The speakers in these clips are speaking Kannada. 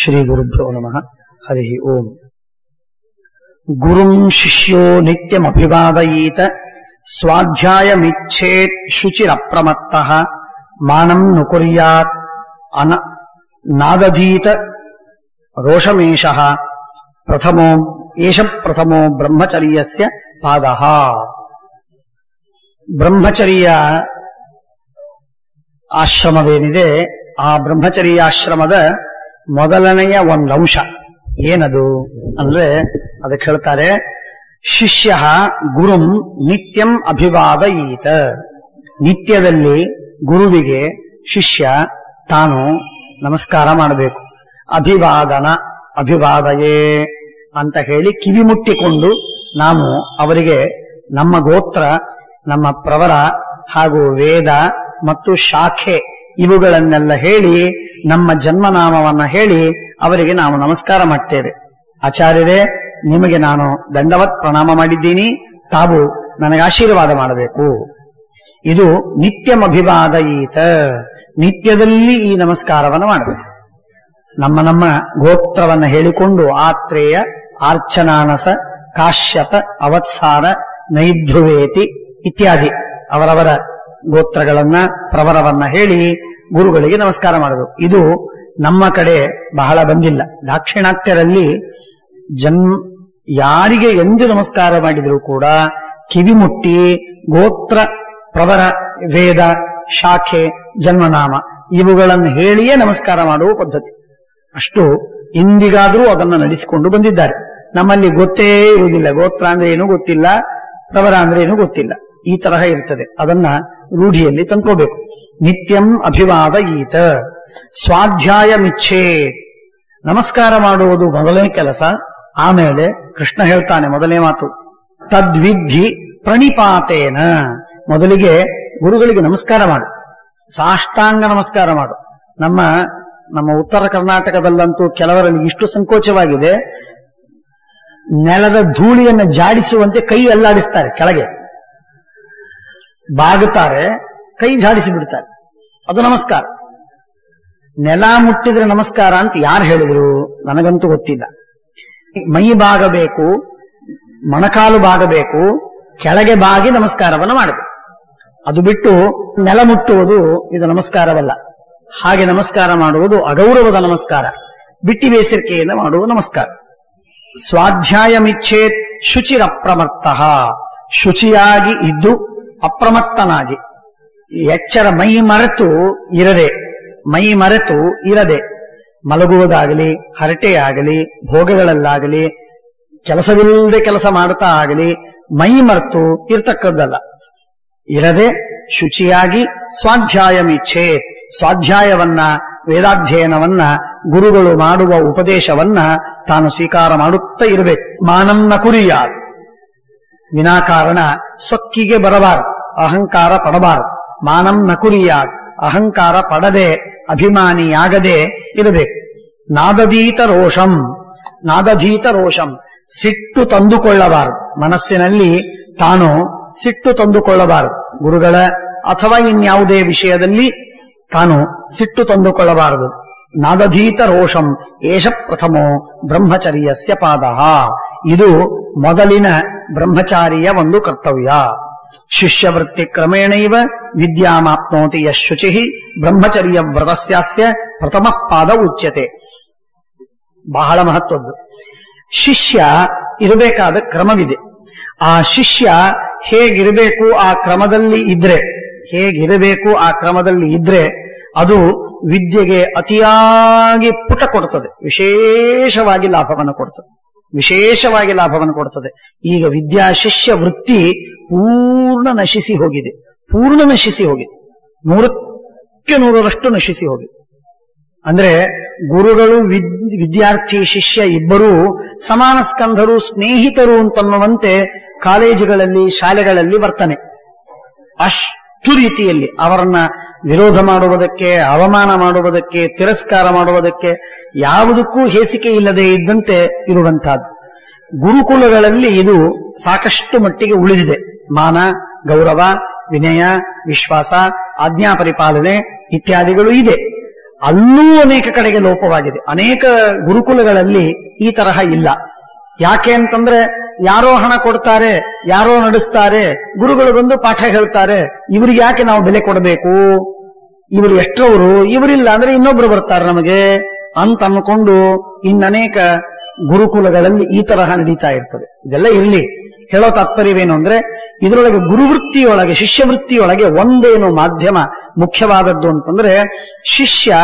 ಶ್ರೀ ಗುರುಭ್ಯೋ ನಮಃ. ಹರಿ ಓಂ. ಗುರುಂ ಶಿಷ್ಯೋ ನಿತ್ಯಮಭಿವಾದಯೀತ ಸ್ವಾಧ್ಯಾಯಮಿಚ್ಛೇತ್ ಶುಚಿರಪ್ರಮತ್ತಃ ಮಾನಂ ನುಕುರ್ಯಾತ್ ನಾದಧೀತ ರೋಷಮೇಷಃ ಪ್ರಥಮೋ ಬ್ರಹ್ಮಚರ್ಯಸ್ಯ ಪಾದಃ. ಬ್ರಹ್ಮಚರ್ಯ ಆಶ್ರಮವೇನಿದೆ, ಆ ಬ್ರಹ್ಮಚರ್ಯಾಶ್ರಮದ ಮೊದಲನೆಯ ಒಂದು ಅಂಶ ಏನದು ಅಂದ್ರೆ ಅದಕ್ಕೆ ಹೇಳ್ತಾರೆ, ಶಿಷ್ಯ ಗುರುಂ ನಿತ್ಯಂ ಅಭಿವಾದಯೀತ. ನಿತ್ಯದಲ್ಲಿ ಗುರುವಿಗೆ ಶಿಷ್ಯ ತಾನು ನಮಸ್ಕಾರ ಮಾಡಬೇಕು. ಅಭಿವಾದಯೇ ಅಂತ ಹೇಳಿ ಕಿವಿ ಮುಟ್ಟಿಕೊಂಡು ನಾವು ಅವರಿಗೆ ನಮ್ಮ ಗೋತ್ರ, ನಮ್ಮ ಪ್ರವರ ಹಾಗೂ ವೇದ ಮತ್ತು ಶಾಖೆ ಇವುಗಳನ್ನೆಲ್ಲ ಹೇಳಿ, ನಮ್ಮ ಜನ್ಮನಾಮವನ್ನ ಹೇಳಿ ಅವರಿಗೆ ನಾವು ನಮಸ್ಕಾರ ಮಾಡ್ತೇವೆ. ಆಚಾರ್ಯರೇ, ನಿಮಗೆ ನಾನು ದಂಡವತ್ ಪ್ರಣಾಮ ಮಾಡಿದ್ದೀನಿ, ತಾವು ನನಗೆ ಆಶೀರ್ವಾದ ಮಾಡಬೇಕು. ಇದು ನಿತ್ಯಮಭಿವಾದಯೀತ. ನಿತ್ಯದಲ್ಲಿ ಈ ನಮಸ್ಕಾರವನ್ನು ಮಾಡಬೇಕು. ನಮ್ಮ ಗೋತ್ರವನ್ನ ಹೇಳಿಕೊಂಡು ಆತ್ರೇಯ, ಆರ್ಚನಾನಸ, ಕಾಶ್ಯಪ, ಅವತ್ಸಾರ, ನೈಧ್ರುವೇತಿ ಇತ್ಯಾದಿ ಅವರವರ ಗೋತ್ರಗಳನ್ನ ಪ್ರವರವನ್ನ ಹೇಳಿ ಗುರುಗಳಿಗೆ ನಮಸ್ಕಾರ ಮಾಡಬೇಕು. ಇದು ನಮ್ಮ ಕಡೆ ಬಹಳ ಬಂದಿಲ್ಲ. ದಾಕ್ಷಿಣಾತ್ಯರಲ್ಲಿ ಯಾರಿಗೆ ಎಂದು ನಮಸ್ಕಾರ ಮಾಡಿದರೂ ಕೂಡ ಕಿವಿ ಮುಟ್ಟಿ ಗೋತ್ರ, ಪ್ರವರ, ವೇದ, ಶಾಖೆ, ಜನ್ಮನಾಮ ಇವುಗಳನ್ನು ಹೇಳಿಯೇ ನಮಸ್ಕಾರ ಮಾಡುವ ಪದ್ಧತಿ. ಅಷ್ಟು ಇಂದಿಗಾದರೂ ಅದನ್ನು ನಡೆಸಿಕೊಂಡು ಬಂದಿದ್ದಾರೆ. ನಮ್ಮಲ್ಲಿ ಗೊತ್ತೇ ಇರುವುದಿಲ್ಲ. ಗೋತ್ರ ಅಂದ್ರೆ ಏನು ಗೊತ್ತಿಲ್ಲ, ಪ್ರವರ ಅಂದ್ರೆ ಏನು ಗೊತ್ತಿಲ್ಲ. ಈ ತರಹ ಇರ್ತದೆ. ಅದನ್ನ ರೂಢಿಯಲ್ಲಿ ತಂದ್ಕೋಬೇಕು. ನಿತ್ಯಂ ಅಭಿವಾದಯೀತ ಸ್ವಾಧ್ಯಾಯಮಿಚ್ಛೇ. ನಮಸ್ಕಾರ ಮಾಡುವುದು ಮೊದಲನೇ ಕೆಲಸ. ಆಮೇಲೆ ಕೃಷ್ಣ ಹೇಳ್ತಾನೆ, ಮೊದಲನೇ ಮಾತು ತದ್ವಿಧಿ ಪ್ರಣಿಪಾತೇನ. ಮೊದಲಿಗೆ ಗುರುಗಳಿಗೆ ನಮಸ್ಕಾರ ಮಾಡು, ಸಾಷ್ಟಾಂಗ ನಮಸ್ಕಾರ ಮಾಡು. ನಮ್ಮ ಉತ್ತರ ಕರ್ನಾಟಕದಲ್ಲಂತೂ ಕೆಲವರಲ್ಲಿ ಇಷ್ಟು ಸಂಕೋಚವಾಗಿದೆ, ನೆಲದ ಧೂಳಿಯನ್ನು ಜಾಡಿಸುವಂತೆ ಕೈ ಅಲ್ಲಾಡಿಸ್ತಾರೆ, ಕೆಳಗೆ ಬಾಗುತ್ತಾರೆ, ಕೈ ಜಾಡಿಸಿ ಬಿಡ್ತಾರೆ. ಅದು ನಮಸ್ಕಾರ. ನೆಲ ಮುಟ್ಟಿದ್ರೆ ನಮಸ್ಕಾರ ಅಂತ ಯಾರು ಹೇಳಿದ್ರು ನನಗಂತೂ ಗೊತ್ತಿಲ್ಲ. ಮೈ ಬಾಗಬೇಕು, ಮೊಣಕಾಲು ಬಾಗಬೇಕು, ಕೆಳಗೆ ಬಾಗಿ ನಮಸ್ಕಾರವನ್ನು ಮಾಡಬೇಕು. ಅದು ಬಿಟ್ಟು ನೆಲ ಮುಟ್ಟುವುದು ಇದು ನಮಸ್ಕಾರವಲ್ಲ. ಹಾಗೆ ನಮಸ್ಕಾರ ಮಾಡುವುದು ಅಗೌರವದ ನಮಸ್ಕಾರ, ಬಿಟ್ಟಿ ಬೇಸರಿಕೆಯಿಂದ ಮಾಡುವ ನಮಸ್ಕಾರ. ಸ್ವಾಧ್ಯಾಯಮಿಚ್ಛೇತ್ ಶುಚಿರಪ್ರಮತ್ತಃ. ಶುಚಿಯಾಗಿ ಇದ್ದು ಅಪ್ರಮತ್ತನಾಗಿ, ಎಚ್ಚರ ಮೈ ಮರೆತು ಇರದೆ ಮಲಗುವುದಾಗಲಿ, ಹರಟೆಯಾಗಲಿ, ಭೋಗಗಳಲ್ಲಾಗಲಿ, ಕೆಲಸವಿಲ್ಲದೆ ಕೆಲಸ ಮಾಡುತ್ತಾ ಆಗಲಿ ಮೈ ಮರೆತು ಇರ್ತಕ್ಕದ್ದಲ್ಲ. ಇರದೆ ಶುಚಿಯಾಗಿ ಸ್ವಾಧ್ಯಾಯಮಿಚ್ಛೆ. ಸ್ವಾಧ್ಯಾಯವನ್ನ, ವೇದಾಧ್ಯಯನವನ್ನ, ಗುರುಗಳು ಮಾಡುವ ಉಪದೇಶವನ್ನ ತಾನು ಸ್ವೀಕಾರ ಮಾಡುತ್ತಾ ಇರಬೇಕು. ಮಾನನ್ನ ಕುರಿಯ. ವಿನಾಕಾರಣ ಸೊಕ್ಕಿಗೆ ಬರಬಾರದು, ಅಹಂಕಾರ ಪಡಬಾರದು. ಮಾನಂ ನ ಕುರಿಯ. ಅಹಂಕಾರ ಪಡದೆ, ಅಭಿಮಾನಿಯಾಗದೆ ಇರಬೇಕು. ನಾದಧೀತ ರೋಷಂ. ಸಿಟ್ಟು ತಂದುಕೊಳ್ಳಬಾರದು. ಮನಸ್ಸಿನಲ್ಲಿ ತಾನು ಸಿಟ್ಟು ತಂದುಕೊಳ್ಳಬಾರದು. ಗುರುಗಳ ಅಥವಾ ಇನ್ಯಾವುದೇ ವಿಷಯದಲ್ಲಿ ತಾನು ಸಿಟ್ಟು ತಂದುಕೊಳ್ಳಬಾರದು. ನಾದಧೀತ ರೋಷಂ ಏಷ ಪ್ರಥಮೋ ಬ್ರಹ್ಮಚರ್ಯಸ್ಯ ಪಾದಃ. ಇದು ಮೊದಲಿನ ಬ್ರಹ್ಮಚಾರಿಯ ಒಂದು ಕರ್ತವ್ಯ. ಶಿಷ್ಯವೃತ್ತಿ ಕ್ರಮೇಣೈವ ವಿದ್ಯಾಮಾಪ್ನೋತಿ ಯಶುಚಿ ಬ್ರಹ್ಮಚರ್ಯ ವ್ರತಸ್ಯಾಸ್ಯ ಪ್ರಥಮ ಪಾದ ಉಚ್ಯತೆ. ಬಹಳ ಮಹತ್ವದ್ದು. ಶಿಷ್ಯ ಇರಬೇಕಾದ ಕ್ರಮವಿದೆ. ಆ ಶಿಷ್ಯ ಹೇಗಿರಬೇಕು ಆ ಕ್ರಮದಲ್ಲಿ ಇದ್ರೆ ಅದು ವಿದ್ಯೆಗೆ ಅತಿಯಾಗಿ ಪುಟ ಕೊಡುತ್ತದೆ, ವಿಶೇಷವಾಗಿ ಲಾಭವನ್ನು ಕೊಡುತ್ತದೆ. ಈಗ ವಿದ್ಯಾ ಶಿಷ್ಯ ವೃತ್ತಿ ಪೂರ್ಣ ನಶಿಸಿ ಹೋಗಿದೆ. 100% ನಶಿಸಿ ಹೋಗಿದೆ. ಅಂದ್ರೆ ಗುರುಗಳು ವಿದ್ಯಾರ್ಥಿ ಶಿಷ್ಯ ಇಬ್ಬರೂ ಸಮಾನ ಸ್ಕಂಧರು, ಸ್ನೇಹಿತರು ಅಂತನ್ನುವಂತೆ ಕಾಲೇಜುಗಳಲ್ಲಿ, ಶಾಲೆಗಳಲ್ಲಿ ವರ್ತನೆ. ಅಷ್ಟು ರೀತಿಯಲ್ಲಿ ಅವರನ್ನ ವಿರೋಧ ಮಾಡುವುದಕ್ಕೆ, ಅವಮಾನ ಮಾಡುವುದಕ್ಕೆ, ತಿರಸ್ಕಾರ ಮಾಡುವುದಕ್ಕೆ, ಯಾವುದಕ್ಕೂ ಹೇಸಿಕೆ ಇಲ್ಲದೆ ಇದ್ದಂತೆ ಇರುವಂತಹದ್ದು. ಗುರುಕುಲಗಳಲ್ಲಿ ಇದು ಸಾಕಷ್ಟು ಮಟ್ಟಿಗೆ ಉಳಿದಿದೆ. ಮಾನ, ಗೌರವ, ವಿನಯ, ವಿಶ್ವಾಸ, ಆಜ್ಞಾ ಪರಿಪಾಲನೆ ಇತ್ಯಾದಿಗಳು ಇದೆ. ಅಲ್ಲೂ ಅನೇಕ ಕಡೆಗೆ ಲೋಪವಾಗಿದೆ. ಅನೇಕ ಗುರುಕುಲಗಳಲ್ಲಿ ಈ ತರಹ ಇಲ್ಲ. ಯಾಕೆ ಅಂತಂದ್ರೆ ಯಾರೋ ಹಣ ಕೊಡ್ತಾರೆ, ಯಾರೋ ನಡೆಸ್ತಾರೆ, ಗುರುಗಳು ಬಂದು ಪಾಠ ಹೇಳ್ತಾರೆ, ಇವ್ರಿಗೆ ಯಾಕೆ ನಾವು ಬೆಲೆ ಕೊಡಬೇಕು, ಇವರು ಎಷ್ಟರವರು, ಇವರಿಲ್ಲ ಅಂದ್ರೆ ಇನ್ನೊಬ್ರು ಬರ್ತಾರೆ ನಮಗೆ ಅಂತ ಅನ್ಕೊಂಡು ಇನ್ನನೇಕ ಗುರುಕುಲಗಳಲ್ಲಿ ಈ ತರಹ ನಡೀತಾ ಇರ್ತದೆ. ಇದೆಲ್ಲ ಇರ್ಲಿ. ಹೇಳೋ ತಾತ್ಪರ್ಯವೇನು ಅಂದ್ರೆ ಇದರೊಳಗೆ ಗುರುವೃತ್ತಿಯೊಳಗೆ, ಶಿಷ್ಯವೃತ್ತಿಯೊಳಗೆ ಒಂದೇನು ಮಾಧ್ಯಮ ಮುಖ್ಯವಾದದ್ದು ಅಂತಂದ್ರೆ, ಶಿಷ್ಯ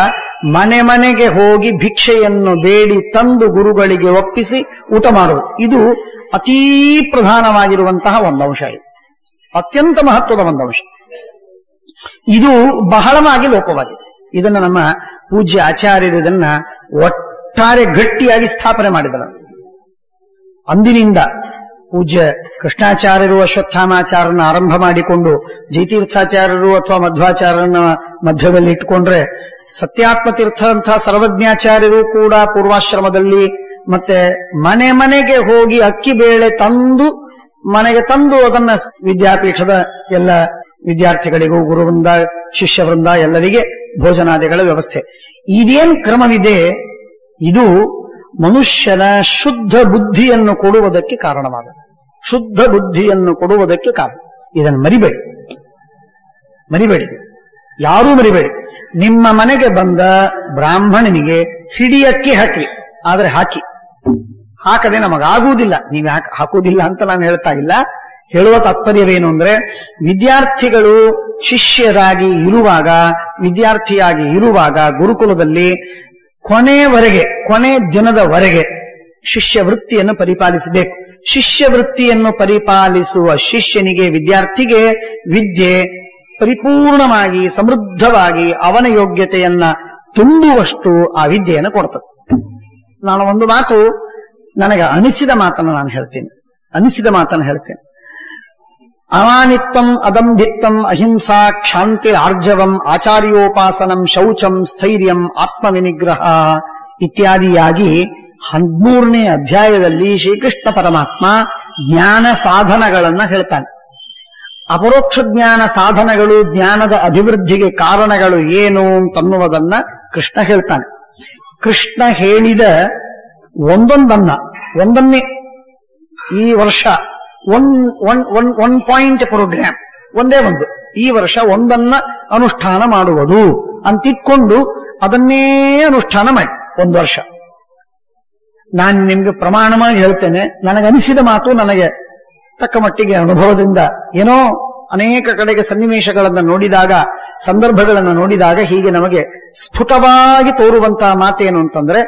ಮನೆ ಮನೆಗೆ ಹೋಗಿ ಭಿಕ್ಷೆಯನ್ನು ಬೇಡಿ ತಂದು ಗುರುಗಳಿಗೆ ಒಪ್ಪಿಸಿ ಊಟ ಮಾಡುವುದು. ಇದು ಅತೀ ಪ್ರಧಾನವಾಗಿರುವಂತಹ ಒಂದು ಅಂಶ. ಇದು ಅತ್ಯಂತ ಮಹತ್ವದ ಒಂದು ಅಂಶ. ಇದು ಬಹಳವಾಗಿ ಲೋಪವಾಗಿದೆ. ಇದನ್ನು ನಮ್ಮ ಪೂಜ್ಯ ಆಚಾರ್ಯರು ಇದನ್ನ ಒಟ್ಟಾರೆ ಗಟ್ಟಿಯಾಗಿ ಸ್ಥಾಪನೆ ಮಾಡಿದರು. ಅಂದಿನಿಂದ ಪೂಜ್ಯ ಕೃಷ್ಣಾಚಾರ್ಯರು ಅಶ್ವತ್ಥಾಮಾಚಾರ್ಯರನ್ನ ಆರಂಭ ಮಾಡಿಕೊಂಡು ಜೈತೀರ್ಥಾಚಾರ್ಯರು ಅಥವಾ ಮಧ್ವಾಚಾರ್ಯರನ್ನ ಮಧ್ಯದಲ್ಲಿ ಇಟ್ಟುಕೊಂಡ್ರೆ, ಸತ್ಯಾತ್ಮತೀರ್ಥ ಅಂತಹ ಸರ್ವಜ್ಞಾಚಾರ್ಯರು ಕೂಡ ಪೂರ್ವಾಶ್ರಮದಲ್ಲಿ ಮತ್ತೆ ಮನೆ ಮನೆಗೆ ಹೋಗಿ ಅಕ್ಕಿ ಬೇಳೆ ತಂದು ಮನೆಗೆ ತಂದು ಅದನ್ನ ವಿದ್ಯಾಪೀಠದ ಎಲ್ಲ ವಿದ್ಯಾರ್ಥಿಗಳಿಗೂ ಗುರುವೃಂದ ಶಿಷ್ಯವೃಂದ ಎಲ್ಲರಿಗೆ ಭೋಜನಾದಿಗಳ ವ್ಯವಸ್ಥೆ. ಇದೇನ್ ಕ್ರಮವಿದೆ, ಇದು ಮನುಷ್ಯನ ಶುದ್ಧ ಬುದ್ಧಿಯನ್ನು ಕೊಡುವುದಕ್ಕೆ ಕಾರಣವಾಗಿದೆ. ಶುದ್ಧ ಬುದ್ಧಿಯನ್ನು ಕೊಡುವುದಕ್ಕೆ ಕಾರಣ. ಇದನ್ನು ಮರಿಬೇಡಿ, ಯಾರೂ ಮರಿಬೇಡಿ. ನಿಮ್ಮ ಮನೆಗೆ ಬಂದ ಬ್ರಾಹ್ಮಣನಿಗೆ ಹಿಡಿಯಕ್ಕೆ ಹಾಕಿ, ಆದ್ರೆ ಹಾಕದೆ ನಮಗಾಗುವುದಿಲ್ಲ. ನೀವು ಹಾಕುವುದಿಲ್ಲ ಅಂತ ನಾನು ಹೇಳ್ತಾ ಇಲ್ಲ. ಹೇಳುವ ತಾತ್ಪರ್ಯವೇನು ಅಂದ್ರೆ, ವಿದ್ಯಾರ್ಥಿಗಳು ಶಿಷ್ಯರಾಗಿ ಇರುವಾಗ, ವಿದ್ಯಾರ್ಥಿಯಾಗಿ ಇರುವಾಗ ಗುರುಕುಲದಲ್ಲಿ ಕೊನೆ ದಿನದವರೆಗೆ ಶಿಷ್ಯವೃತ್ತಿಯನ್ನು ಪರಿಪಾಲಿಸಬೇಕು. ಶಿಷ್ಯವೃತ್ತಿಯನ್ನು ಪರಿಪಾಲಿಸುವ ಶಿಷ್ಯನಿಗೆ, ವಿದ್ಯಾರ್ಥಿಗೆ ವಿದ್ಯೆ ಪರಿಪೂರ್ಣವಾಗಿ ಸಮೃದ್ಧವಾಗಿ ಅವನ ಯೋಗ್ಯತೆಯನ್ನ ತುಂಬುವಷ್ಟು ಆ ವಿದ್ಯೆಯನ್ನು ಕೊಡ್ತದೆ. ನಾನು ಒಂದು ಮಾತು, ನನಗೆ ಅನಿಸಿದ ಮಾತನ್ನು ನಾನು ಹೇಳ್ತೇನೆ. ಅಮಾನಿತ್ವಂ ಅದಂಭಿತ್ವಂ ಅಹಿಂಸಾ ಕ್ಷಾಂತಿ ಆರ್ಜವಂ ಆಚಾರ್ಯೋಪಾಸನಂ ಶೌಚಂ ಸ್ಥೈರ್ಯಂ ಆತ್ಮವಿನಿಗ್ರಹ ಇತ್ಯಾದಿಯಾಗಿ 13ನೇ ಅಧ್ಯಾಯದಲ್ಲಿ ಶ್ರೀಕೃಷ್ಣ ಪರಮಾತ್ಮ ಜ್ಞಾನ ಸಾಧನಗಳನ್ನ ಹೇಳ್ತಾನೆ. ಅಪರೋಕ್ಷ ಜ್ಞಾನ ಸಾಧನಗಳು, ಜ್ಞಾನದ ಅಭಿವೃದ್ಧಿಗೆ ಕಾರಣಗಳು ಏನು ಅಂತನ್ನುವುದನ್ನ ಕೃಷ್ಣ ಹೇಳ್ತಾನೆ. ಕೃಷ್ಣ ಹೇಳಿದ ಒಂದನ್ನೇ ಈ ವರ್ಷ ಒನ್ ಪಾಯಿಂಟ್ ಪ್ರೋಗ್ರಾಮ್ ಒಂದೇ ಒಂದು, ಈ ವರ್ಷ ಒಂದನ್ನ ಅನುಷ್ಠಾನ ಮಾಡುವುದು ಅಂತಿಟ್ಕೊಂಡು ಅದನ್ನೇ ಅನುಷ್ಠಾನ ಮಾಡಿ ಒಂದು ವರ್ಷ. ನಾನು ನಿಮ್ಗೆ ಪ್ರಮಾಣವಾಗಿ ಹೇಳ್ತೇನೆ, ನನಗನಿಸಿದ ಮಾತು, ನನಗೆ ತಕ್ಕ ಮಟ್ಟಿಗೆ ಅನುಭವದಿಂದ ಏನೋ ಅನೇಕ ಕಡೆಗೆ ಸನ್ನಿವೇಶಗಳನ್ನು ನೋಡಿದಾಗ, ಸಂದರ್ಭಗಳನ್ನು ನೋಡಿದಾಗ ಹೀಗೆ ನಮಗೆ ಸ್ಫುಟವಾಗಿ ತೋರುವಂತಹ ಮಾತೇನು ಅಂತಂದ್ರೆ,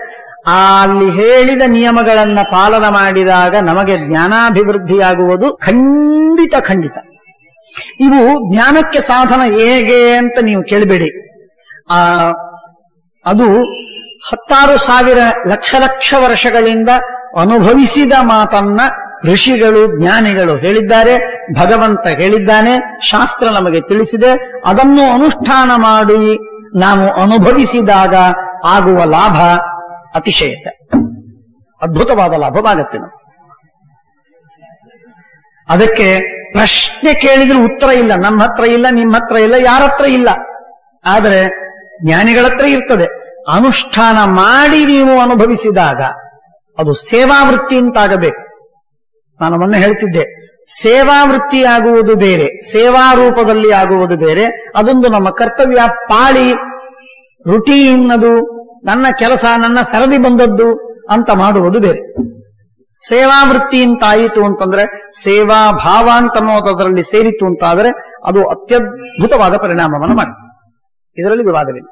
ಅಲ್ಲಿ ಹೇಳಿದ ನಿಯಮಗಳನ್ನ ಪಾಲನ ಮಾಡಿದಾಗ ನಮಗೆ ಜ್ಞಾನಾಭಿವೃದ್ಧಿಯಾಗುವುದು ಖಂಡಿತ. ಇವು ಜ್ಞಾನಕ್ಕೆ ಸಾಧನ ಹೇಗೆ ಅಂತ ನೀವು ಕೇಳಬೇಡಿ. ಅದು 16,000 ಲಕ್ಷ ವರ್ಷಗಳಿಂದ ಅನುಭವಿಸಿದ ಮಾತನ್ನ ಋಷಿಗಳು, ಜ್ಞಾನಿಗಳು ಹೇಳಿದ್ದಾರೆ, ಭಗವಂತ ಹೇಳಿದ್ದಾನೆ, ಶಾಸ್ತ್ರ ನಮಗೆ ತಿಳಿಸಿದೆ. ಅದನ್ನು ಅನುಷ್ಠಾನ ಮಾಡಿ ನಾವು ಅನುಭವಿಸಿದಾಗ ಆಗುವ ಲಾಭ ಅತಿಶಯತೆ, ಅದ್ಭುತವಾದ ಲಾಭವಾಗತ್ತೆ. ಅದಕ್ಕೆ ಪ್ರಶ್ನೆ ಕೇಳಿದ್ರೆ ಉತ್ತರ ಇಲ್ಲ, ನಮ್ಮ ಹತ್ರ ಇಲ್ಲ, ನಿಮ್ಮ ಹತ್ರ ಇಲ್ಲ, ಯಾರ ಹತ್ರ ಇಲ್ಲ. ಆದರೆ ಜ್ಞಾನಿಗಳ ಹತ್ರ ಇರ್ತದೆ. ಅನುಷ್ಠಾನ ಮಾಡಿ ನೀವು ಅನುಭವಿಸಿದಾಗ ಅದು ಸೇವಾವೃತ್ತಿ ಅಂತಾಗಬೇಕು. ನಾನು ಮೊನ್ನೆ ಹೇಳ್ತಿದ್ದೆ, ಸೇವಾವೃತ್ತಿಯಾಗುವುದು ಬೇರೆ, ಸೇವಾ ರೂಪದಲ್ಲಿ ಆಗುವುದು ಬೇರೆ. ಅದೊಂದು ನಮ್ಮ ಕರ್ತವ್ಯ, ಪಾಳಿ, ರುಟೀನ್, ಅದು ನನ್ನ ಕೆಲಸ, ನನ್ನ ಸರದಿ ಬಂದದ್ದು ಅಂತ ಮಾಡುವುದು ಬೇರೆ. ಸೇವಾವೃತ್ತಿ ಅಂತಾಯಿತು ಅಂತಂದ್ರೆ, ಸೇವಾ ಭಾವ ಅಂತನ್ನೋದರಲ್ಲಿ ಸೇರಿತು ಅಂತಾದರೆ ಅದು ಅತ್ಯದ್ಭುತವಾದ ಪರಿಣಾಮವನ್ನು ಮಾಡಿ. ಇದರಲ್ಲಿ ವಿವಾದವಿಲ್ಲ.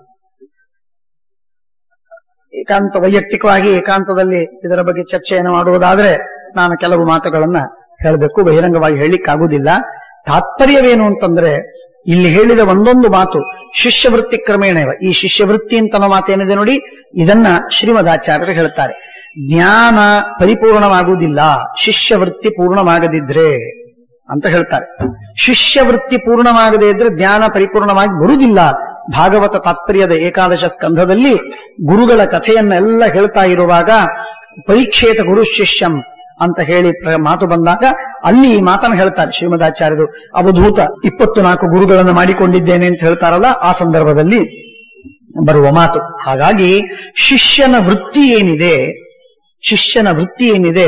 ವೈಯಕ್ತಿಕವಾಗಿ ಏಕಾಂತದಲ್ಲಿ ಇದರ ಬಗ್ಗೆ ಚರ್ಚೆಯನ್ನು ಮಾಡುವುದಾದ್ರೆ ನಾನು ಕೆಲವು ಮಾತುಗಳನ್ನ ಹೇಳಬೇಕು, ಬಹಿರಂಗವಾಗಿ ಹೇಳಲಿಕ್ಕಾಗುವುದಿಲ್ಲ. ತಾತ್ಪರ್ಯವೇನು ಅಂತಂದ್ರೆ, ಇಲ್ಲಿ ಹೇಳಿದ ಒಂದೊಂದು ಮಾತು ಶಿಷ್ಯವೃತ್ತಿ ಕ್ರಮೇಣವ. ಈ ಶಿಷ್ಯವೃತ್ತಿ ಅಂತ ಮಾತೇನಿದೆ ನೋಡಿ, ಇದನ್ನ ಶ್ರೀಮದಾಚಾರ್ಯರು ಹೇಳ್ತಾರೆ. ಜ್ಞಾನ ಪರಿಪೂರ್ಣವಾಗುವುದಿಲ್ಲ ಶಿಷ್ಯವೃತ್ತಿ ಪೂರ್ಣವಾಗದಿದ್ರೆ ಅಂತ ಹೇಳ್ತಾರೆ. ಶಿಷ್ಯವೃತ್ತಿ ಪೂರ್ಣವಾಗದೇ ಇದ್ರೆ ಜ್ಞಾನ ಪರಿಪೂರ್ಣವಾಗಿ ಬರುವುದಿಲ್ಲ. ಭಾಗವತ ತಾತ್ಪರ್ಯದ 11ನೇ ಸ್ಕಂಧದಲ್ಲಿ ಗುರುಗಳ ಕಥೆಯನ್ನೆಲ್ಲ ಹೇಳ್ತಾ ಇರುವಾಗ ಪರೀಕ್ಷೇತ ಗುರು ಶಿಷ್ಯಂ ಅಂತ ಹೇಳಿ ಮಾತು ಬಂದಾಗ ಅಲ್ಲಿ ಈ ಮಾತನ್ನು ಹೇಳ್ತಾರೆ ಶ್ರೀಮದಾಚಾರ್ಯರು. ಅವಧೂತ 24 ಗುರುಗಳನ್ನು ಮಾಡಿಕೊಂಡಿದ್ದೇನೆ ಅಂತ ಹೇಳ್ತಾರಲ್ಲ, ಆ ಸಂದರ್ಭದಲ್ಲಿ ಬರುವ ಮಾತು. ಹಾಗಾಗಿ ಶಿಷ್ಯನ ವೃತ್ತಿ ಏನಿದೆ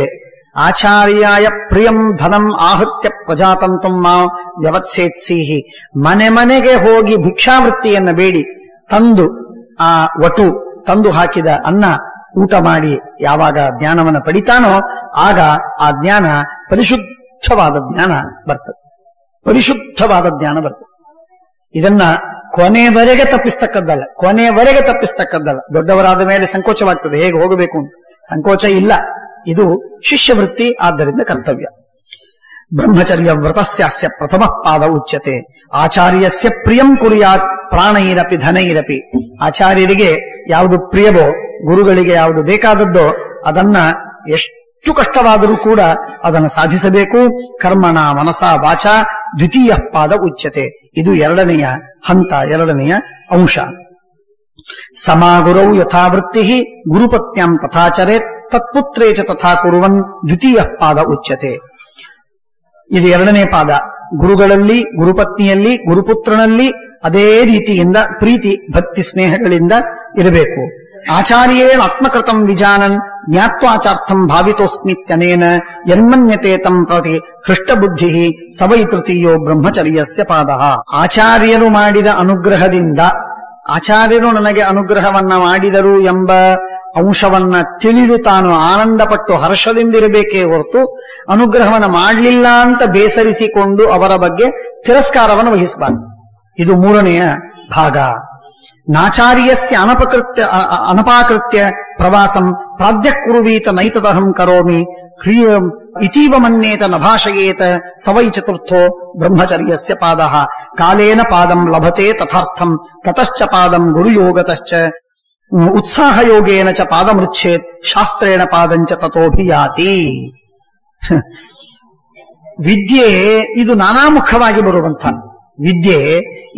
ಆಚಾರ್ಯಾಯ ಪ್ರಿಯಂ ಧನಂ ಆಹೃತ್ಯ ಪ್ರಜಾತಂತು ಮಾ ವ್ಯವತ್ಸೇತ್ಸೀಹಿ. ಮನೆಗೆ ಹೋಗಿ ಭಿಕ್ಷಾವೃತ್ತಿಯನ್ನ ಬೇಡಿ ತಂದು ಆ ವಟು ತಂದು ಹಾಕಿದ ಅನ್ನ ಊಟ ಮಾಡಿ ಯಾವಾಗ ಜ್ಞಾನವನ್ನು ಪಡಿತಾನೋ ಆಗ ಆ ಜ್ಞಾನ ಪರಿಶುದ್ಧವಾದ ಜ್ಞಾನ ಬರ್ತದೆ. ಇದನ್ನ ಕೊನೆವರೆಗೆ ತಪ್ಪಿಸ್ತಕ್ಕದ್ದಲ್ಲ. ದೊಡ್ಡವರಾದ ಮೇಲೆ ಸಂಕೋಚವಾಗ್ತದೆ, ಹೇಗೆ ಹೋಗಬೇಕು ಅಂತ. ಸಂಕೋಚ ಇಲ್ಲ, ಇದು ಶಿಷ್ಯವೃತ್ತಿ, ಆದ್ದರಿಂದ ಕರ್ತವ್ಯ. ಬ್ರಹ್ಮಚರ್ಯ ವ್ರತಸ್ಯಾಸ್ಯ ಪ್ರಥಮ ಪಾದ ಉಚ್ಯತೆ. ಆಚಾರ್ಯಸ್ಯ ಪ್ರಿಯಂ ಕುರ್ಯಾತ್ ಪ್ರಾಣೈರಪಿ ಧನೈರಪಿ. ಆಚಾರ್ಯರಿಗೆ ಯಾವುದು ಪ್ರಿಯವೋ, ಗುರುಗಳಿಗೆ ಯಾವುದು ಬೇಕಾದದ್ದೋ ಅದನ್ನ ಎಷ್ಟು ಕಷ್ಟವಾದರೂ ಕೂಡ ಅದನ್ನು ಸಾಧಿಸಬೇಕು. ಕರ್ಮಣ ಮನಸ ವಾಚ ದ್ವಿತೀಯ ಪಾದ ಉಚ್ಯತೆ. ಇದು ಎರಡನೆಯ ಹಂತ, ಎರಡನೆಯ ಅಂಶ. ಸಮಾಗುರೌ ಯಥಾವೃತ್ತಿ ಗುರುಪತ್ನ್ಯಾಂ ತಥಾಚರೇತ್ ತತ್ಪುತ್ರೇ ಚ ತಥಾ ಕುರುವನ್ ದ್ವಿತೀಯ ಪಾದ ಉಚ್ಯತೆ. ಇದು ಎರಡನೇ ಪಾದ. ಗುರುಗಳಲ್ಲಿ, ಗುರುಪತ್ನಿಯಲ್ಲಿ, ಗುರುಪುತ್ರನಲ್ಲಿ ಅದೇ ರೀತಿಯಿಂದ ಪ್ರೀತಿ ಭಕ್ತಿ ಸ್ನೇಹಗಳಿಂದ ಇರಬೇಕು. ಆಚಾರ್ಯೇಣ ಆತ್ಮಕೃತಂ ವಿಜಾನನ್ ಜ್ಞಾತ್ವಾಚಾರ್ಥಂ ಭಾವಿತೋಸ್ಮಿತ್ಯನೇನ ಯನ್ಮನ್ಯತೆ ತಂ ಪ್ರತಿ ಹೃಷ್ಟಬುದ್ಧಿ ಸವೈ ತೃತೀಯೋ ಬ್ರಹ್ಮಚರ್ಯಸ್ಯ ಪಾದಃ. ಆಚಾರ್ಯರು ಮಾಡಿದ ಅನುಗ್ರಹದಿಂದ, ಆಚಾರ್ಯರು ನನಗೆ ಅನುಗ್ರಹವನ್ನ ಮಾಡಿದರು ಎಂಬ ಅಂಶವನ್ನ ತಿಳಿದು ತಾನು ಆನಂದಪಟ್ಟು ಹರ್ಷದಿಂದಿರಬೇಕೇ ಹೊರತು ಅನುಗ್ರಹವನ್ನ ಮಾಡಲಿಲ್ಲ ಅಂತ ಬೇಸರಿಸಿಕೊಂಡು ಅವರ ಬಗ್ಗೆ ತಿರಸ್ಕಾರವನ್ನು ವಹಿಸಬಾರದು. ಇದು ಮೂರನೆಯ ಭಾಗ. ನಾಚಾರ್ಯಸ್ಯ ಅನಪಾಕೃತ್ಯ ಪ್ರವಾಸಂ ಪ್ರಾದ್ಯ ಕುರುವೀತ ನೈತದಹಂ ಕರೋಮಿ ಇತೀವ ಮನ್ಯೇತ ನ ಭಾಷಯೇತ ಸವೈ ಚತುರ್ಥೋ ಬ್ರಹ್ಮಚರ್ಯಸ್ಯ ಪಾದಃ. ಕಾಲೇನ ಪಾದಂ ಲಭತೆ ತಥಾರ್ಥಂ ತತಶ್ಚ ಪಾದಂ ಗುರುಯೋಗತಶ್ಚ ಉತ್ಸಾಹಯೋಗೇನ ಚ ಪಾದಮೃಚ್ಛೇತ್ ಶಾಸ್ತ್ರೇಣ ಪಾದಂಚ ತಥೋಭಿಯಾತಿ. ವಿದ್ಯೆ ಇದು ನಾನಾಮುಖವಾಗಿ ಬರುವಂಥ ವಿದ್ಯೆ.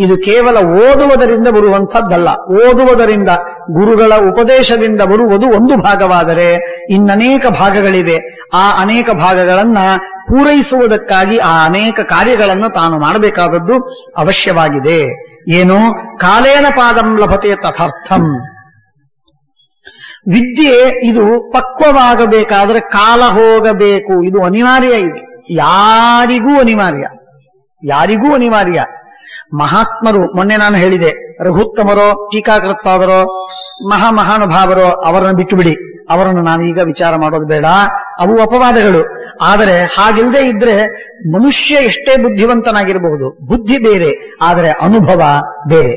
ಇದು ಕೇವಲ ಓದುವುದರಿಂದ ಬರುವಂಥದ್ದಲ್ಲ. ಓದುವುದರಿಂದ, ಗುರುಗಳ ಉಪದೇಶದಿಂದ ಬರುವುದು ಒಂದು ಭಾಗವಾದರೆ ಇನ್ನನೇಕ ಭಾಗಗಳಿವೆ. ಆ ಅನೇಕ ಭಾಗಗಳನ್ನ ಪೂರೈಸುವುದಕ್ಕಾಗಿ ಆ ಅನೇಕ ಕಾರ್ಯಗಳನ್ನು ತಾನು ಮಾಡಬೇಕಾದದ್ದು ಅವಶ್ಯವಾಗಿದೆ. ಏನು? ಕಾಲೇನ ಪಾದಂ ಲಭತೆ ತಥಾರ್ಥಂ. ವಿದ್ಯೆ ಇದು ಪಕ್ವವಾಗಬೇಕಾದ್ರೆ ಕಾಲ ಹೋಗಬೇಕು. ಇದು ಅನಿವಾರ್ಯ. ಇದು ಯಾರಿಗೂ ಅನಿವಾರ್ಯ. ಮಹಾತ್ಮರು, ಮೊನ್ನೆ ನಾನು ಹೇಳಿದೆ, ರಘುತ್ತಮರೋ ಟೀಕಾಕೃತ್ತಾದರೋ ಮಹಾನುಭಾವರೋ ಅವರನ್ನು ಬಿಟ್ಟು ಬಿಡಿ, ಅವರನ್ನು ನಾವೀಗ ವಿಚಾರ ಮಾಡೋದು ಬೇಡ, ಅವು ಅಪವಾದಗಳು. ಆದರೆ ಹಾಗಿಲ್ಲದೆ ಇದ್ರೆ ಮನುಷ್ಯ ಎಷ್ಟೇ ಬುದ್ಧಿವಂತನಾಗಿರಬಹುದು, ಬುದ್ಧಿ ಬೇರೆ, ಆದರೆ ಅನುಭವ ಬೇರೆ.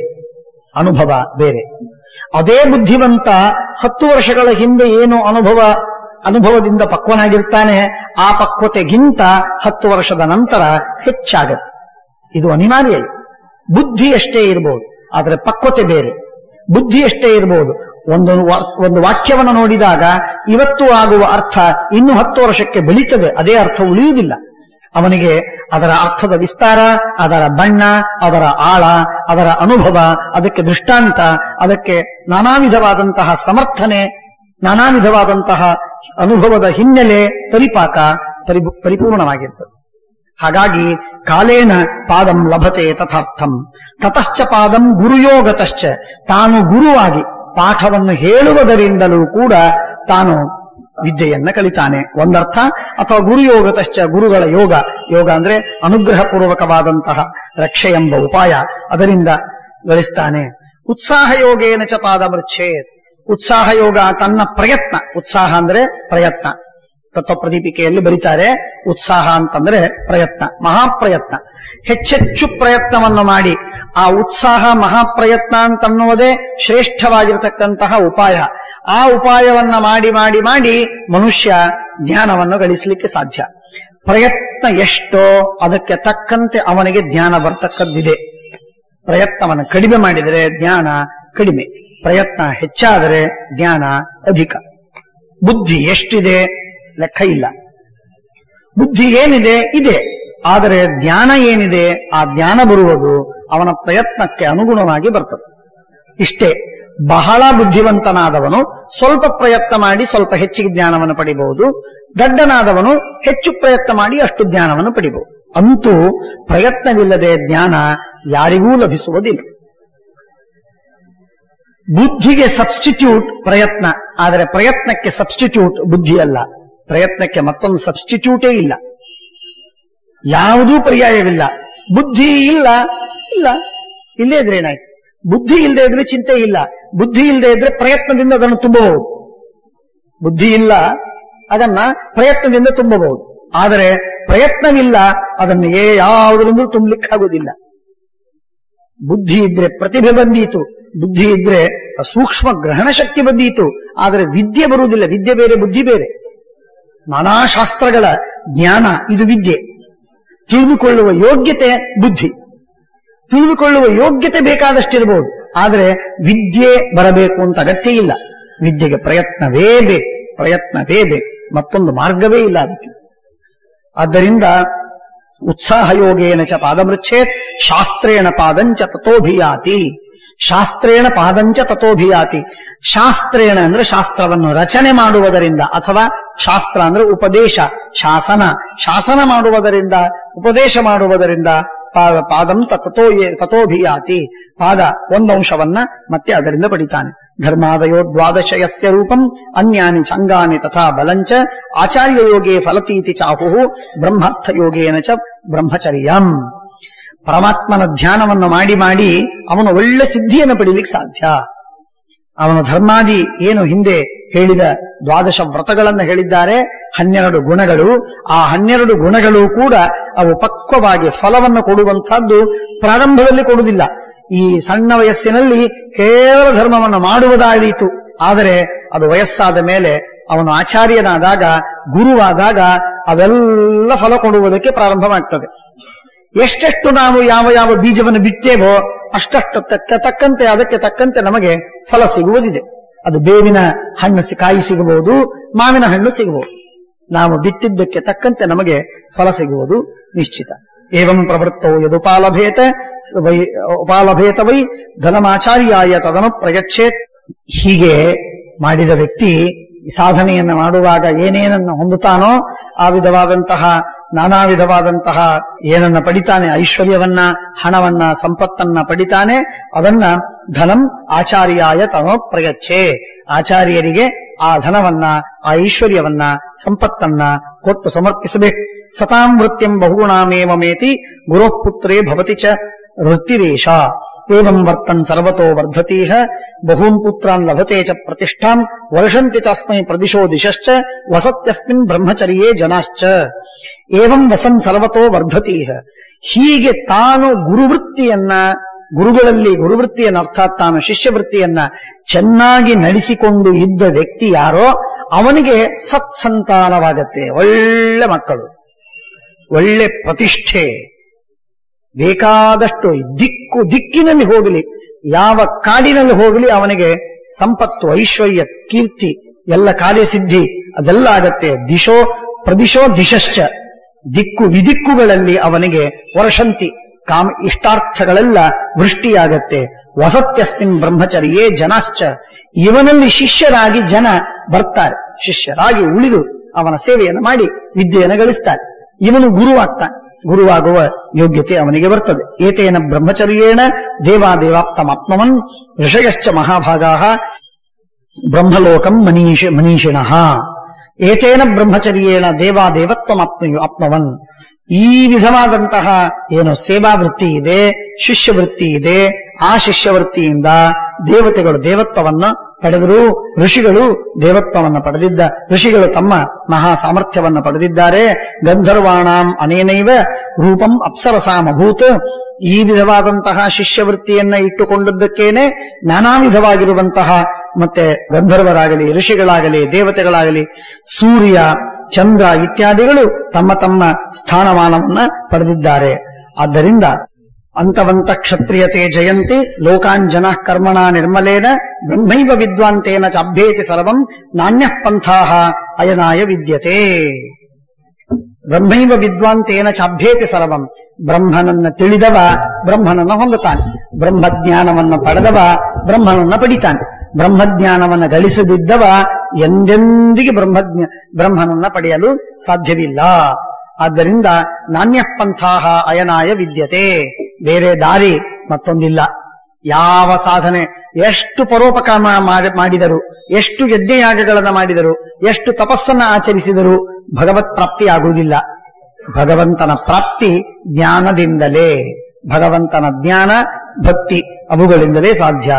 ಅದೇ ಬುದ್ಧಿವಂತ 10 ವರ್ಷಗಳ ಹಿಂದೆ ಏನು ಅನುಭವದಿಂದ ಪಕ್ವನಾಗಿರ್ತಾನೆ, ಆ ಪಕ್ವತೆಗಿಂತ 10 ವರ್ಷದ ನಂತರ ಹೆಚ್ಚಾಗತ್ತೆ. ಇದು ಅನಿವಾರ್ಯ. ಬುದ್ಧಿ ಎಷ್ಟೇ ಇರಬಹುದು, ಆದರೆ ಪಕ್ವತೆ ಬೇರೆ. ಬುದ್ಧಿ ಎಷ್ಟೇ ಇರಬಹುದು, ಒಂದು ವಾಕ್ಯವನ್ನು ನೋಡಿದಾಗ ಇವತ್ತು ಆಗುವ ಅರ್ಥ ಇನ್ನು 10 ವರ್ಷಕ್ಕೆ ಬೆಳೀತದೆ, ಅದೇ ಅರ್ಥ ಉಳಿಯುವುದಿಲ್ಲ. ಅವನಿಗೆ ಅದರ ಅರ್ಥದ ವಿಸ್ತಾರ, ಅದರ ಬಣ್ಣ, ಅದರ ಆಳ, ಅದರ ಅನುಭವ, ಅದಕ್ಕೆ ದೃಷ್ಟಾಂತ, ಅದಕ್ಕೆ ನಾನಾ ವಿಧವಾದಂತಹ ಸಮರ್ಥನೆ, ನಾನಾ ವಿಧವಾದಂತಹ ಅನುಭವದ ಹಿನ್ನೆಲೆ, ಪರಿಪಾಕ ಪರಿಪೂರ್ಣವಾಗಿರ್ತದೆ. ಹಾಗಾಗಿ ಕಾಲೇನ ಪಾದಂ ಲಭತೆ ತಥಾರ್ಥಂ ತತಶ್ಚ ಪಾದಂ ಗುರುಯೋಗತಶ್ಚ. ತಾನು ಗುರುವಾಗಿ ಪಾಠವನ್ನು ಹೇಳುವುದರಿಂದಲೂ ಕೂಡ ತಾನು ವಿದ್ಯೆಯನ್ನ ಕಲಿತಾನೆ ಒಂದರ್ಥ. ಅಥವಾ ಗುರುಯೋಗತಶ್ಚ, ಗುರುಗಳ ಯೋಗ ಅಂದ್ರೆ ಅನುಗ್ರಹಪೂರ್ವಕವಾದಂತಹ ರಕ್ಷೆ ಎಂಬ ಉಪಾಯ, ಅದರಿಂದ ಗಳಿಸ್ತಾನೆ. ಉತ್ಸಾಹ ಯೋಗೇನ ಚ ಪಾದಮೃಚ್ಛೇತ್. ಉತ್ಸಾಹ ಯೋಗ ತನ್ನ ಪ್ರಯತ್ನ, ಉತ್ಸಾಹ ಅಂದ್ರೆ ಪ್ರಯತ್ನ. ತತ್ವಪ್ರದೀಪಿಕೆಯಲ್ಲಿ ಬರೀತಾರೆ, ಉತ್ಸಾಹ ಅಂತಂದ್ರೆ ಪ್ರಯತ್ನ, ಮಹಾಪ್ರಯತ್ನ. ಹೆಚ್ಚೆಚ್ಚು ಪ್ರಯತ್ನವನ್ನು ಮಾಡಿ, ಆ ಉತ್ಸಾಹ ಮಹಾಪ್ರಯತ್ನ ಅಂತನ್ನುವುದೇ ಶ್ರೇಷ್ಠವಾಗಿರತಕ್ಕಂತಹ ಉಪಾಯ. ಆ ಉಪಾಯವನ್ನ ಮಾಡಿ ಮನುಷ್ಯ ಜ್ಞಾನವನ್ನು ಗಳಿಸಲಿಕ್ಕೆ ಸಾಧ್ಯ. ಪ್ರಯತ್ನ ಎಷ್ಟೋ ಅದಕ್ಕೆ ತಕ್ಕಂತೆ ಅವನಿಗೆ ಜ್ಞಾನ ಬರ್ತಕ್ಕದ್ದಿದೆ. ಪ್ರಯತ್ನವನ್ನು ಕಡಿಮೆ ಮಾಡಿದರೆ ಜ್ಞಾನ ಕಡಿಮೆ, ಪ್ರಯತ್ನ ಹೆಚ್ಚಾದರೆ ಜ್ಞಾನ ಅಧಿಕ. ಬುದ್ಧಿ ಎಷ್ಟಿದೆ ಲೆಕ್ಕ ಇಲ್ಲ. ಬುದ್ಧಿ ಏನಿದೆ ಇದೆ, ಆದರೆ ಜ್ಞಾನ ಏನಿದೆ ಆ ಜ್ಞಾನ ಬರುವುದು ಅವನ ಪ್ರಯತ್ನಕ್ಕೆ ಅನುಗುಣವಾಗಿ ಬರ್ತದೆ. ಇಷ್ಟೇ. ಬಹಳ ಬುದ್ಧಿವಂತನಾದವನು ಸ್ವಲ್ಪ ಪ್ರಯತ್ನ ಮಾಡಿ ಸ್ವಲ್ಪ ಹೆಚ್ಚಿಗೆ ಜ್ಞಾನವನ್ನು ಪಡಿಬಹುದು. ದಡ್ಡನಾದವನು ಹೆಚ್ಚು ಪ್ರಯತ್ನ ಮಾಡಿ ಅಷ್ಟು ಜ್ಞಾನವನ್ನು ಪಡಿಬಹುದು. ಅಂತೂ ಪ್ರಯತ್ನವಿಲ್ಲದೆ ಜ್ಞಾನ ಯಾರಿಗೂ ಲಭಿಸುವುದಿಲ್ಲ. ಬುದ್ಧಿಗೆ ಸಬ್ಸ್ಟಿಟ್ಯೂಟ್ ಪ್ರಯತ್ನ, ಆದರೆ ಪ್ರಯತ್ನಕ್ಕೆ ಸಬ್ಸ್ಟಿಟ್ಯೂಟ್ ಬುದ್ಧಿ ಅಲ್ಲ. ಪ್ರಯತ್ನಕ್ಕೆ ಮತ್ತೊಂದು ಸಬ್ಸ್ಟಿಟ್ಯೂಟೇ ಇಲ್ಲ, ಯಾವುದೂ ಪರ್ಯಾಯವಿಲ್ಲ. ಬುದ್ಧಿ ಇಲ್ಲ, ಇಲ್ಲೇ ಇದ್ರೆ ಏನಾಯ್ತು? ಬುದ್ಧಿ ಇಲ್ಲದೆ ಇದ್ರೆ ಚಿಂತೆ ಇಲ್ಲ, ಬುದ್ಧಿ ಇಲ್ಲದೆ ಇದ್ರೆ ಪ್ರಯತ್ನದಿಂದ ಅದನ್ನು ತುಂಬಬಹುದು. ಬುದ್ಧಿ ಇಲ್ಲ, ಅದನ್ನ ಪ್ರಯತ್ನದಿಂದ ತುಂಬಬಹುದು. ಆದರೆ ಪ್ರಯತ್ನವಿಲ್ಲ, ಅದನ್ನು ಯಾವುದರೊಂದು ತುಂಬಲಿಕ್ಕಾಗುವುದಿಲ್ಲ. ಬುದ್ಧಿ ಇದ್ರೆ ಪ್ರತಿಭೆ ಬಂದೀತು, ಬುದ್ಧಿ ಇದ್ರೆ ಸೂಕ್ಷ್ಮ ಗ್ರಹಣ ಶಕ್ತಿ ಬಂದೀತು. ಆದರೆ ವಿದ್ಯೆ ಬರುವುದಿಲ್ಲ. ವಿದ್ಯೆ ಬೇರೆ, ಬುದ್ಧಿ ಬೇರೆ. ನಾನಾ ಶಾಸ್ತ್ರಗಳ ಜ್ಞಾನ ಇದು ವಿದ್ಯೆ. ತಿಳಿದುಕೊಳ್ಳುವ ಯೋಗ್ಯತೆ ಬುದ್ಧಿ. ತಿಳಿದುಕೊಳ್ಳುವ ಯೋಗ್ಯತೆ ಬೇಕಾದಷ್ಟಿರಬಹುದು, ಆದರೆ ವಿದ್ಯೆ ಬರಬೇಕು ಅಂತ ಅಗತ್ಯ ಇಲ್ಲ. ವಿದ್ಯೆಗೆ ಪ್ರಯತ್ನವೇ ಬೇಕು, ಮತ್ತೊಂದು ಮಾರ್ಗವೇ ಇಲ್ಲ ಅದಕ್ಕೆ. ಆದ್ದರಿಂದ ಉತ್ಸಾಹಯೋಗೇನ ಚ ಪಾದಮೃಚ್ಛೇತ್ ಶಾಸ್ತ್ರೇಣ ಪಾದಂಚ ತಥೋಭಿಯಾತಿ. ಶಾಸ್ತ್ರೇಣ ಪಾದಂಚ ತಥೋಭಿಯಾತಿ. ಶಾಸ್ತ್ರೇಣ ಅಂದ್ರೆ ಶಾಸ್ತ್ರವನ್ನು ರಚನೆ ಮಾಡುವುದರಿಂದ, ಅಥವಾ ಶಾಸ್ತ್ರ ಅಂದ್ರೆ ಉಪದೇಶ, ಶಾಸನ ಮಾಡುವುದರಿಂದ, ಉಪದೇಶ ಮಾಡುವುದರಿಂದ ಪಾದಂ ತಥೋಭಿಯಾತಿ. ಪಾದ ಒಂದು ಅಂಶವನ್ನ ಮತ್ತೆ ಅದರಿಂದ ಪಡಿತಾನೆ. ಧರ್ಮಾದಯೋ ದ್ವಾದಶಯಸ್ಯ ರೂಪಂ ಅನ್ಯಾನಿ ಚಂಗಾನಿ ತಥಾ ಬಲಂಚ ಆಚಾರ್ಯ ಯೋಗೇ ಫಲತೀತಿ ಚಾಹುಹು ಬ್ರಹ್ಮಾರ್ಥ ಯೋಗೇನ ಚ ಬ್ರಹ್ಮಚರ್ಯಂ. ಪರಮಾತ್ಮನ ಧ್ಯಾನವನ್ನು ಮಾಡಿ ಅವನು ಒಳ್ಳೆ ಸಿದ್ಧಿಯನ್ನು ಪಡೀಲಿಕ್ಕೆ ಸಾಧ್ಯ. ಅವನ ಧರ್ಮಾದಿ ಏನು ಹಿಂದೆ ಹೇಳಿದ ದ್ವಾದಶ ವ್ರತಗಳನ್ನು ಹೇಳಿದ್ದಾರೆ, 12 ಗುಣಗಳು. ಆ 12 ಗುಣಗಳು ಕೂಡ ಅವು ಪಕ್ವವಾಗಿ ಫಲವನ್ನು ಕೊಡುವಂತಹದ್ದು ಪ್ರಾರಂಭದಲ್ಲಿ ಕೊಡುವುದಿಲ್ಲ. ಈ ಸಣ್ಣ ವಯಸ್ಸಿನಲ್ಲಿ ಕೇವಲ ಧರ್ಮವನ್ನು ಮಾಡುವುದಾದೀತು. ಆದರೆ ಅದು ವಯಸ್ಸಾದ ಮೇಲೆ ಅವನು ಆಚಾರ್ಯನಾದಾಗ, ಗುರುವಾದಾಗ ಅವೆಲ್ಲ ಫಲ ಕೊಡುವುದಕ್ಕೆ ಪ್ರಾರಂಭವಾಗ್ತದೆ. ಎಷ್ಟೆಷ್ಟು ನಾವು ಯಾವ ಬೀಜವನ್ನು ಬಿತ್ತೇವೋ ಅಷ್ಟಷ್ಟು ತಕ್ಕಂತೆ ಅದಕ್ಕೆ ತಕ್ಕಂತೆ ನಮಗೆ ಫಲ ಸಿಗುವುದಿದೆ. ಅದು ಬೇವಿನ ಹಣ್ಣು ಕಾಯಿ ಸಿಗಬಹುದು, ಮಾವಿನ ಹಣ್ಣು ಸಿಗಬಹುದು. ನಾವು ಬಿತ್ತಿದ್ದಕ್ಕೆ ತಕ್ಕಂತೆ ನಮಗೆ ಫಲ ಸಿಗುವುದು ನಿಶ್ಚಿತ. ಏವಂ ಪ್ರವೃತ್ತೋ ಯದುಪಾಲಭೇತ ವೈ ಧನಮಾಚಾರ್ಯಾಯ ತದನು ಪ್ರಯಚ್ಛೇತ್. ಹೀಗೆ ಮಾಡಿದ ವ್ಯಕ್ತಿ ಸಾಧನೆಯನ್ನು ಮಾಡುವಾಗ ಏನೇನನ್ನು ಹೊಂದುತ್ತಾನೋ ಆ ವಿಧವಾದಂತಹ ನಾನಾ ವಿಧವಾದಂತಹ ಏನನ್ನ ಪಡಿತಾನೆ, ಐಶ್ವರ್ಯವನ್ನ, ಹಣವನ್ನ, ಸಂಪತ್ತನ್ನ ಪಡಿತಾನೆ. ಅದನ್ನ ಧನಂ ಆಚಾರ್ಯಾಯ ತನೋ ಪ್ರಯಚ್ಛೆ. ಆಚಾರ್ಯರಿಗೆ ಆ ಧನವನ್ನ, ಆ ಐಶ್ವರ್ಯವನ್ನ, ಸಂಪತ್ತನ್ನ ಕೊಟ್ಟು ಸಮರ್ಪಿಸಬೇಕು. ಸತಾಂ ವೃತ್ತಿಂ ಬಹುಗುಣಾಮೇವಮೇತಿ ಗುರೋಃ ಪುತ್ರೇ ಭವತಿ ಚ ವೃತ್ತಿರೇಷ. ಏವಂ ವರ್ತನ್ ಸರ್ವತೋ ವರ್ಧತೀಹ ಬಹೂನ್ ಪುತ್ರಾನ್ ಲಭತೆ ಚ ಪ್ರತಿಷ್ಠಾಂ ವರ್ಷಂತಿ ಚಾಸ್ಮೈ ಪ್ರದಿಶೋ ದಿಶಶ್ಚ ವಸತ್ಯಸ್ಮಿನ್ ಬ್ರಹ್ಮಚರ್ಯೇ ಜನಾಶ್ಚ. ಏವಂ ವಸನ್ ಸರ್ವತೋ ವರ್ಧತೀಹ. ಹೀಗೆ ತಾನು ಗುರುವೃತ್ತಿಯನ್ನು ಅರ್ಥಾತ್ ತಾನು ಶಿಷ್ಯವೃತ್ತಿಯನ್ನ ಚೆನ್ನಾಗಿ ನಡೆಸಿಕೊಂಡು ಇದ್ದ ವ್ಯಕ್ತಿ ಯಾರೋ ಅವನಿಗೆ ಸತ್ಸಂತಾನವಾಗತ್ತೆ. ಒಳ್ಳೆ ಮಕ್ಕಳು, ಒಳ್ಳೆ ಪ್ರತಿಷ್ಠೆ, ಬೇಕಾದಷ್ಟು ದಿಕ್ಕಿನಲ್ಲಿ ಹೋಗಲಿ, ಯಾವ ಕಾಡಿನಲ್ಲಿ ಹೋಗಲಿ ಅವನಿಗೆ ಸಂಪತ್ತು, ಐಶ್ವರ್ಯ, ಕೀರ್ತಿ, ಎಲ್ಲ ಕಾರ್ಯಸಿದ್ಧಿ ಅದೆಲ್ಲ ಆಗತ್ತೆ. ದಿಶೋ ಪ್ರದಿಶೋ ದಿಶಶ್ಚ. ವಿದಿಕ್ಕುಗಳಲ್ಲಿ ಅವನಿಗೆ ವರ್ಷಂತಿ ಇಷ್ಟಾರ್ಥಗಳೆಲ್ಲ ವೃಷ್ಟಿಯಾಗತ್ತೆ. ವಸತ್ಯಸ್ಮಿನ್ ಬ್ರಹ್ಮಚರ್ಯೇ ಜನಾಶ್ಚ. ಇವನಲ್ಲಿ ಶಿಷ್ಯರಾಗಿ ಜನ ಬರ್ತಾರೆ. ಶಿಷ್ಯರಾಗಿ ಉಳಿದು ಅವನ ಸೇವೆಯನ್ನು ಮಾಡಿ ವಿದ್ಯೆಯನ್ನು ಗಳಿಸ್ತಾರೆ. ಇವನು ಗುರುವಾಗ್ತಾನೆ. ಗುರುವಾಗುವ ಯೋಗ್ಯತೆ ಅವನಿಗೆ ಬರ್ತದೆ. ಏತೇನ ಬ್ರಹ್ಮಚರ್ಯೇಣ ದೇವಾದೇವಾಪ್ತಮಾಪ್ನವನ್ ಋಷಯಶ್ಚ ಮಹಾಭಾಗಾಃ ಬ್ರಹ್ಮಲೋಕಂ ಮನೀಷಿಣಃ. ಏತೇನ ಬ್ರಹ್ಮಚರ್ಯೇಣ ದೇವಾದೇವತ್ವಮಾಪ್ನವನ್. ಈ ವಿಧವಾದಂತಹ ಏನು ಸೇವಾವೃತ್ತಿ ಇದೆ, ಶಿಷ್ಯವೃತ್ತಿ ಇದೆ, ಆ ಶಿಷ್ಯವೃತ್ತಿಯಿಂದ ದೇವತೆಗಳು ದೇವತ್ವವನ್ನು ಪಡೆದರು. ಋಷಿಗಳು ದೇವತ್ವವನ್ನು ಪಡೆದಿದ್ದ ಋಷಿಗಳು ತಮ್ಮ ಮಹಾ ಸಾಮರ್ಥ್ಯವನ್ನು ಪಡೆದಿದ್ದಾರೆ. ಗಂಧರ್ವಾಣಾಂ ಅನೇನೈವ ರೂಪಂ ಅಪ್ಸರಸಾಮಭೂತ್. ಈ ವಿಧವಾದಂತಹ ಶಿಷ್ಯವೃತ್ತಿಯನ್ನ ಇಟ್ಟುಕೊಂಡದ್ದಕ್ಕೇನೆ ನಾನಾ ವಿಧವಾಗಿರುವಂತಹ ಮತ್ತೆ ಗಂಧರ್ವರಾಗಲಿ, ಋಷಿಗಳಾಗಲಿ, ದೇವತೆಗಳಾಗಲಿ, ಸೂರ್ಯ, ಚಂದ್ರ ಇತ್ಯಾದಿಗಳು ತಮ್ಮ ತಮ್ಮ ಸ್ಥಾನಮಾನವನ್ನ ಪಡೆದಿದ್ದಾರೆ. ಆದ್ದರಿಂದ ಅಂತವಂತ ಕ್ಷತ್ರಿಯತೆ ಜಯಂತಿ ಲೋಕಾಂಜನ ಕರ್ಮಣ ನಿರ್ಮಲೇನ ಬ್ರಹ್ಮೈವ ವಿದ್ವಾಂತೇನ ಚಾಭ್ಯೇತಿ ಸರ್ವಂ ನಾಣ್ಯಃ ಪಂಥಾಃ ಅಯನಾಯ ವಿದ್ಯತೆ. ಬ್ರಹ್ಮೈವ ವಿದ್ವಾಂತೇನ ಚಾಭ್ಯೇತಿ ಸರ್ವಂ. ಬ್ರಹ್ಮನನ್ನ ತಿಳಿದವ ಬ್ರಹ್ಮನನ್ನ ಹೊಂದುತ್ತಾನೆ. ಬ್ರಹ್ಮಜ್ಞಾನವನ್ನು ಪಡೆದವ ಬ್ರಹ್ಮನನ್ನ ಪಡಿತಾನೆ. ಬ್ರಹ್ಮಜ್ಞಾನವನ್ನು ಗಳಿಸದಿದ್ದವ ಎಂದೆಂದಿಗೆ ಬ್ರಹ್ಮನನ್ನ ಪಡೆಯಲು ಸಾಧ್ಯವಿಲ್ಲ. ಆದ್ದರಿಂದ ನಾಣ್ಯಃ ಪಂಥಾಃ ಅಯನಾಯ ವಿದ್ಯತೆ. ಬೇರೆ ದಾರಿ ಮತ್ತೊಂದಿಲ್ಲ. ಯಾವ ಸಾಧನೆ, ಎಷ್ಟು ಪರೋಪಕಾರ ಮಾಡಿದರು, ಎಷ್ಟು ಯಜ್ಞಯಾಗಗಳನ್ನು ಮಾಡಿದರು, ಎಷ್ಟು ತಪಸ್ಸನ್ನ ಆಚರಿಸಿದರೂ ಭಗವತ್ ಪ್ರಾಪ್ತಿ ಆಗುವುದಿಲ್ಲ. ಭಗವಂತನ ಪ್ರಾಪ್ತಿ ಜ್ಞಾನದಿಂದಲೇ, ಭಗವಂತನ ಜ್ಞಾನ ಭಕ್ತಿ ಅವುಗಳಿಂದಲೇ ಸಾಧ್ಯ.